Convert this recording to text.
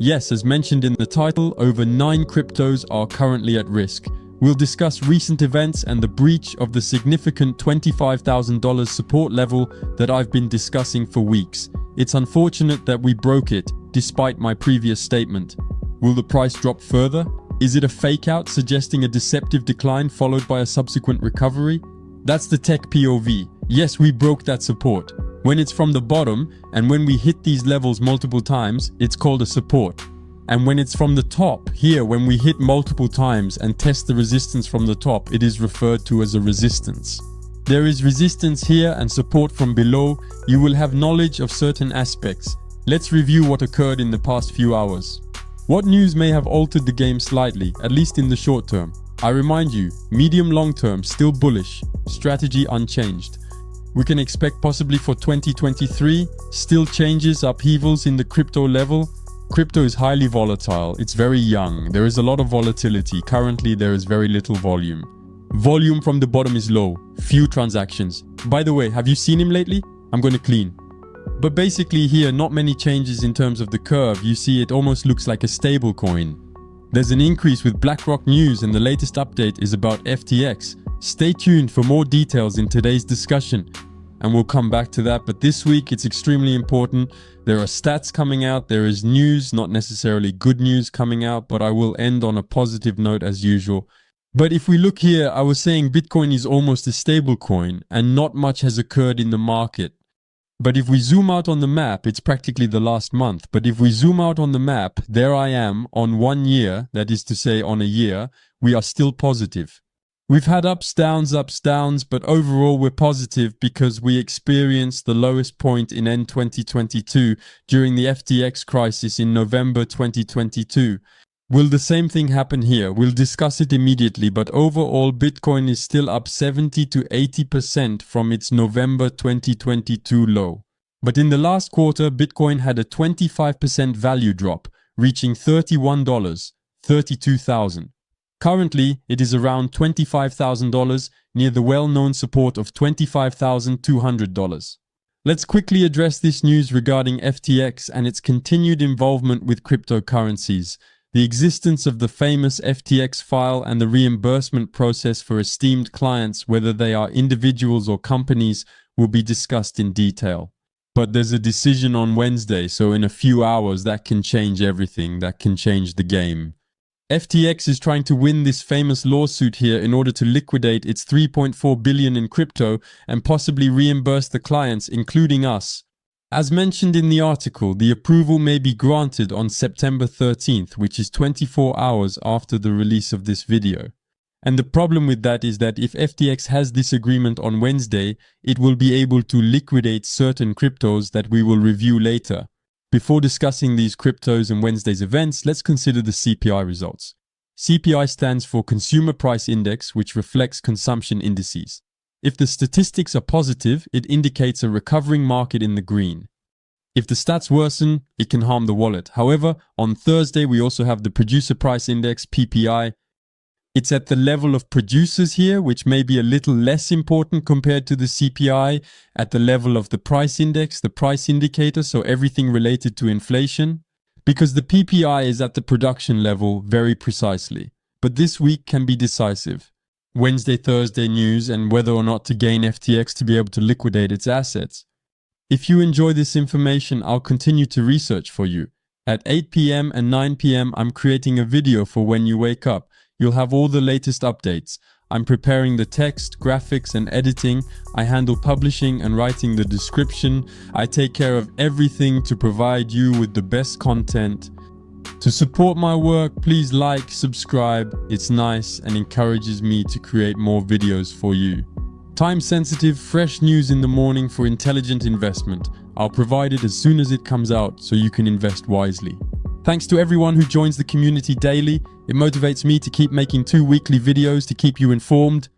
Yes, as mentioned in the title, over 9 cryptos are currently at risk. We'll discuss recent events and the breach of the significant $25,000 support level that I've been discussing for weeks. It's unfortunate that we broke it, despite my previous statement. Will the price drop further? Is it a fake out suggesting a deceptive decline followed by a subsequent recovery? That's the tech POV. Yes, we broke that support. When it's from the bottom, and when we hit these levels multiple times, it's called a support. And when it's from the top, here, when we hit multiple times and test the resistance from the top, it is referred to as a resistance. There is resistance here and support from below. You will have knowledge of certain aspects. Let's review what occurred in the past few hours. What news may have altered the game slightly, at least in the short term? I remind you, medium-long term, still bullish, strategy unchanged. We can expect possibly for 2023, still changes, upheavals in the crypto level. Crypto is highly volatile, it's very young, there is a lot of volatility, currently there is very little volume. Volume from the bottom is low, few transactions. By the way, have you seen him lately? I'm going to clean. But basically here, not many changes in terms of the curve. You see, it almost looks like a stable coin. There's an increase with BlackRock news and the latest update is about FTX. Stay tuned for more details in today's discussion. And we'll come back to that, but this week it's extremely important. There are stats coming out, there is news, not necessarily good news coming out, but I will end on a positive note as usual. But if we look here, I was saying Bitcoin is almost a stable coin and not much has occurred in the market. But if we zoom out on the map, it's practically the last month. But if we zoom out on the map, there I am on 1 year, that is to say on a year, we are still positive. We've had ups, downs, but overall we're positive because we experienced the lowest point in end 2022 during the FTX crisis in November 2022. Will the same thing happen here? We'll discuss it immediately, but overall Bitcoin is still up 70 to 80% from its November 2022 low. But in the last quarter, Bitcoin had a 25% value drop, reaching $31, 32,000. Currently, it is around $25,000, near the well-known support of $25,200. Let's quickly address this news regarding FTX and its continued involvement with cryptocurrencies. The existence of the famous FTX file and the reimbursement process for esteemed clients, whether they are individuals or companies, will be discussed in detail. But there's a decision on Wednesday, so in a few hours that can change everything, that can change the game. FTX is trying to win this famous lawsuit here in order to liquidate its $3.4 billion in crypto and possibly reimburse the clients, including us. As mentioned in the article, the approval may be granted on September 13th, which is 24 hours after the release of this video. And the problem with that is that if FTX has this agreement on Wednesday, it will be able to liquidate certain cryptos that we will review later. Before discussing these cryptos and Wednesday's events, let's consider the CPI results. CPI stands for Consumer Price Index, which reflects consumption indices. If the statistics are positive, it indicates a recovering market in the green. If the stats worsen, it can harm the wallet. However, on Thursday, we also have the Producer Price Index, PPI. It's at the level of producers here, which may be a little less important compared to the CPI, at the level of the price index, the price indicator, so everything related to inflation. Because the PPI is at the production level very precisely. But this week can be decisive. Wednesday, Thursday news and whether or not to gain FTX to be able to liquidate its assets. If you enjoy this information, I'll continue to research for you. At 8 PM and 9 PM, I'm creating a video for when you wake up. You'll have all the latest updates. I'm preparing the text, graphics and editing. I handle publishing and writing the description. I take care of everything to provide you with the best content. To support my work, please like, subscribe. It's nice and encourages me to create more videos for you. Time sensitive, fresh news in the morning for intelligent investment. I'll provide it as soon as it comes out so you can invest wisely. Thanks to everyone who joins the community daily. It motivates me to keep making 2 weekly videos to keep you informed.